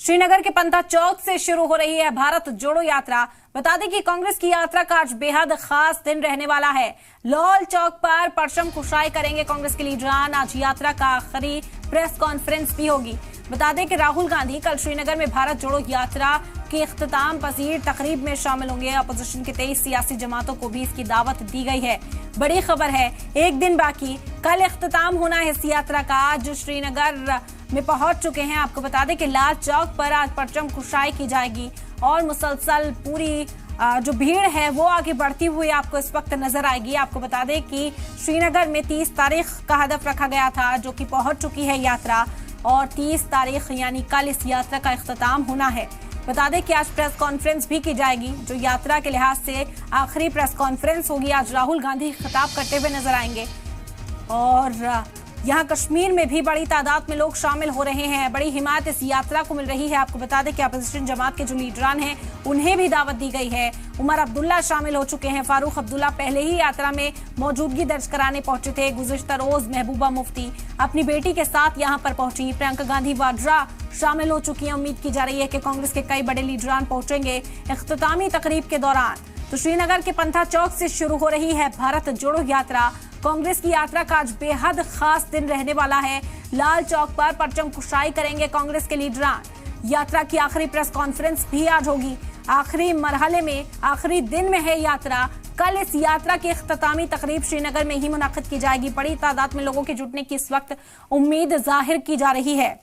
श्रीनगर के पंथा चौक से शुरू हो रही है भारत जोड़ो यात्रा। बता दें कि कांग्रेस की यात्रा का आज बेहद खास दिन रहने वाला है। लाल चौक पर परचम कुशाई करेंगे कांग्रेस के लीडरान। आज यात्रा का आखिरी प्रेस कॉन्फ्रेंस भी होगी। बता दें कि राहुल गांधी कल श्रीनगर में भारत जोड़ो यात्रा की इख्तिताम पसीर तकरीब में शामिल होंगे। अपोजिशन की 23 सियासी जमातों को भी इसकी दावत दी गई है। बड़ी खबर है, एक दिन बाकी, कल इख्तिताम होना है इस यात्रा का। आज श्रीनगर में पहुंच चुके हैं। आपको बता दें कि लाल चौक पर आज परचम कुशाई की जाएगी और मुसलसल पूरी जो भीड़ है वो आगे बढ़ती हुई आपको इस वक्त नजर आएगी। आपको बता दें कि श्रीनगर में 30 तारीख का हदफ रखा गया था, जो कि पहुंच चुकी है यात्रा, और 30 तारीख यानी कल इस यात्रा का इख्तिताम होना है। बता दें कि आज प्रेस कॉन्फ्रेंस भी की जाएगी, जो यात्रा के लिहाज से आखिरी प्रेस कॉन्फ्रेंस होगी। आज राहुल गांधी खिताब करते हुए नजर आएंगे और यहाँ कश्मीर में भी बड़ी तादाद में लोग शामिल हो रहे हैं। बड़ी हिमायत इस यात्रा को मिल रही है। आपको बता दें कि अपोजिशन जमात के जो लीडरान हैं उन्हें भी दावत दी गई है। उमर अब्दुल्ला शामिल हो चुके हैं। फारूक अब्दुल्ला पहले ही यात्रा में मौजूदगी दर्ज कराने पहुंचे थे। गुज़िश्ता रोज महबूबा मुफ्ती अपनी बेटी के साथ यहाँ पर पहुंची। प्रियंका गांधी वाड्रा शामिल हो चुकी हैं। उम्मीद की जा रही है कि कांग्रेस के कई बड़े लीडरान पहुंचेंगे इख्तितामी तकरीब के दौरान। तो श्रीनगर के पंथा चौक से शुरू हो रही है भारत जोड़ो यात्रा। कांग्रेस की यात्रा का आज बेहद खास दिन रहने वाला है। लाल चौक पर परचम कुशाई करेंगे कांग्रेस के लीडरान। यात्रा की आखिरी प्रेस कॉन्फ्रेंस भी आज होगी। आखिरी मरहले में, आखिरी दिन में है यात्रा। कल इस यात्रा की इख्तितामी तकरीब श्रीनगर में ही मुनाकिद की जाएगी। बड़ी तादाद में लोगों के जुटने की इस वक्त उम्मीद जाहिर की जा रही है।